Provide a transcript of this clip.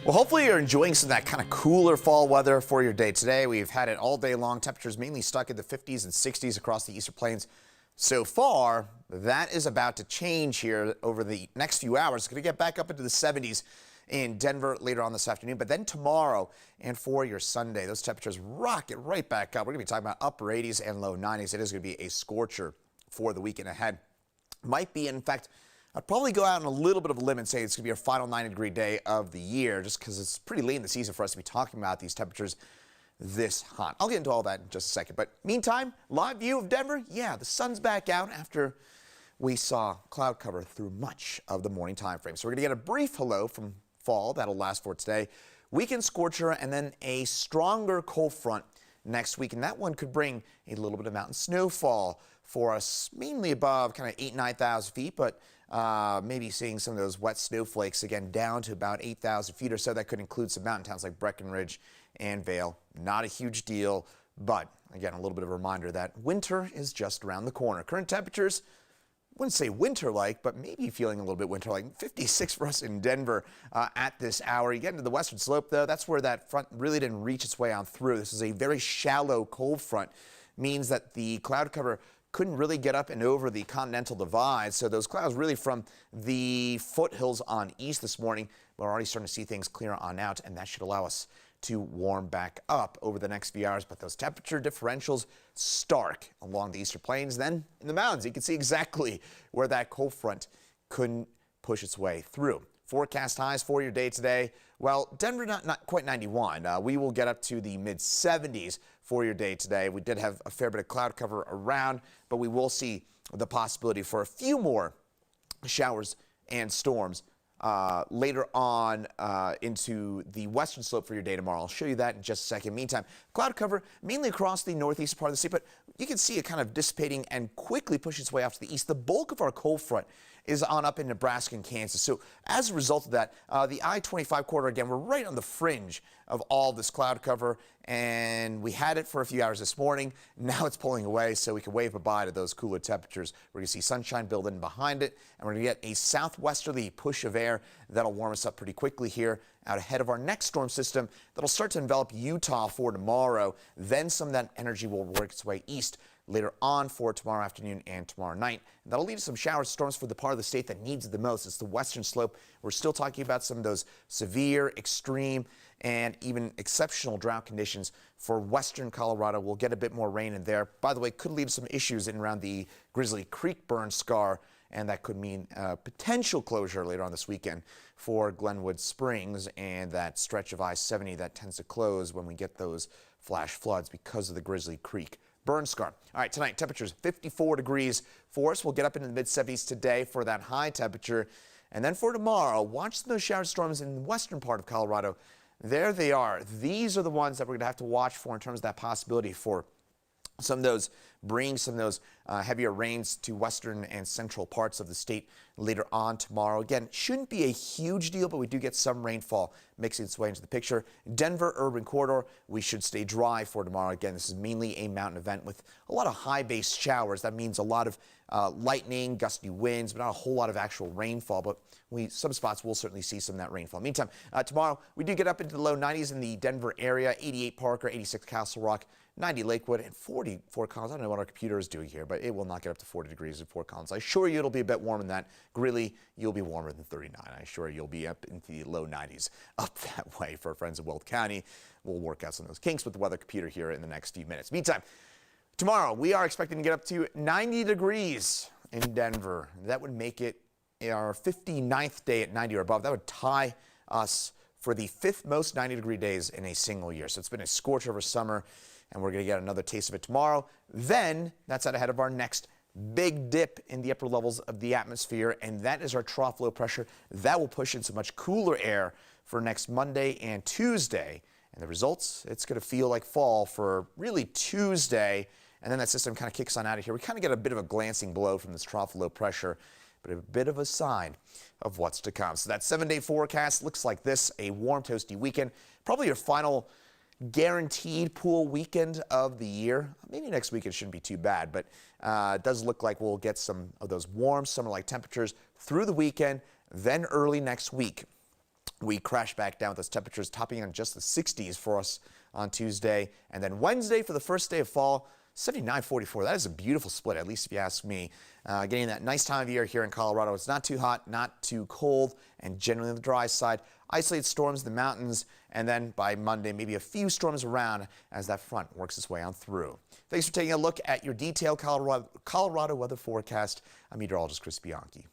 Well, hopefully you're enjoying some of that kind of cooler fall weather for your day today. We've had it all day long. Temperatures mainly stuck in the 50s and 60s across the eastern plains so far. That is about to change here over the next few hours. It's going to get back up into the 70s in Denver later on this afternoon. But then tomorrow and for your Sunday, those temperatures rocket right back up. We're going to be talking about upper 80s and low 90s. It is going to be a scorcher for the weekend ahead. Might be, in fact, I'd probably go out on a little bit of a limb and say it's going to be our final 90-degree day of the year, just because it's pretty late in the season for us to be talking about these temperatures this hot. I'll get into all that in just a second. But meantime, live view of Denver. Yeah, the sun's back out after we saw cloud cover through much of the morning time frame. So we're going to get a brief hello from fall. That'll last for today. Weekend scorcher and then a stronger cold front next week. And that one could bring a little bit of mountain snowfall for us, mainly above kind of 8,000 to 9,000 feet, but maybe seeing some of those wet snowflakes again down to about 8,000 feet or so. That could include some mountain towns like Breckenridge and Vail. Not a huge deal, but again, a little bit of a reminder that winter is just around the corner. Current temperatures, wouldn't say winter-like, but maybe feeling a little bit winter-like. 56 for us in Denver at this hour. You get into the western slope, though, that's where that front really didn't reach its way on through. This is a very shallow cold front, means that the cloud cover couldn't really get up and over the continental divide. So those clouds really from the foothills on east this morning, we're already starting to see things clear on out, and that should allow us to warm back up over the next few hours. But those temperature differentials stark along the eastern plains. Then in the mountains, you can see exactly where that cold front couldn't push its way through. Forecast highs for your day today. Well, Denver not quite 91. We will get up to the mid-70s for your day today. We did have a fair bit of cloud cover around, but we will see the possibility for a few more showers and storms later on into the western slope for your day tomorrow. I'll show you that in just a second. Meantime, cloud cover mainly across the northeast part of the state, but you can see it kind of dissipating and quickly push its way off to the east. The bulk of our cold front is on up in Nebraska and Kansas. So as a result of that, the I-25 corridor, again, we're right on the fringe of all this cloud cover, and we had it for a few hours this morning. Now it's pulling away, so we can wave goodbye to those cooler temperatures. We're going to see sunshine build in behind it, and we're going to get a southwesterly push of air that'll warm us up pretty quickly here out ahead of our next storm system that'll start to envelop Utah for tomorrow. Then some of that energy will work its way east later on for tomorrow afternoon and tomorrow night. And that'll lead to some showers, storms for the part of the state that needs it the most. It's the western slope. We're still talking about some of those severe, extreme, and even exceptional drought conditions for western Colorado. We'll get a bit more rain in there. By the way, could lead to some issues in around the Grizzly Creek burn scar, and that could mean potential closure later on this weekend for Glenwood Springs and that stretch of I-70 that tends to close when we get those flash floods because of the Grizzly Creek burn scar. All right, tonight, temperatures 54 degrees for us. We'll get up into the mid-70s today for that high temperature. And then for tomorrow, watch those shower storms in the western part of Colorado. There they are. These are the ones that we're going to have to watch for in terms of that possibility for some of those, bring some of those heavier rains to western and central parts of the state later on tomorrow. Again, shouldn't be a huge deal, but we do get some rainfall mixing its way into the picture. Denver urban corridor, we should stay dry for tomorrow. Again, this is mainly a mountain event with a lot of high-based showers. That means a lot of lightning, gusty winds, but not a whole lot of actual rainfall. But some spots will certainly see some of that rainfall. Meantime, tomorrow we do get up into the low 90s in the Denver area, 88 Parker, 86 Castle Rock, 90 Lakewood, and 40 Fort Collins. I don't know what our computer is doing here, but it will not get up to 40 degrees in Fort Collins. I assure you it'll be a bit warmer than that. Greeley, you'll be warmer than 39. I assure you'll be up into the low 90s up that way for our friends in Weld County. We'll work out some of those kinks with the weather computer here in the next few minutes. Meantime, tomorrow we are expecting to get up to 90 degrees in Denver. That would make it our 59th day at 90 or above. That would tie us for the 5th most 90-degree days in a single year. So it's been a scorcher of a summer, and we're going to get another taste of it tomorrow. Then that's out ahead of our next big dip in the upper levels of the atmosphere, and that is our trough low pressure. That will push in some much cooler air for next Monday and Tuesday. And the results, it's going to feel like fall for really Tuesday, and then that system kind of kicks on out of here. We kind of get a bit of a glancing blow from this trough low pressure, but a bit of a sign of what's to come. So that 7-day forecast looks like this: a warm, toasty weekend. Probably your final guaranteed pool weekend of the year. Maybe next weekend shouldn't be too bad, but it does look like we'll get some of those warm summer-like temperatures through the weekend. Then early next week, We crash back down with those temperatures topping on just the 60s for us on Tuesday. And then Wednesday for the first day of fall, 79-44. That is a beautiful split, at least if you ask me. Getting that nice time of year here in Colorado. It's not too hot, not too cold, and generally on the dry side. Isolated storms in the mountains, and then by Monday, maybe a few storms around as that front works its way on through. Thanks for taking a look at your detailed Colorado weather forecast. I'm meteorologist Chris Bianchi.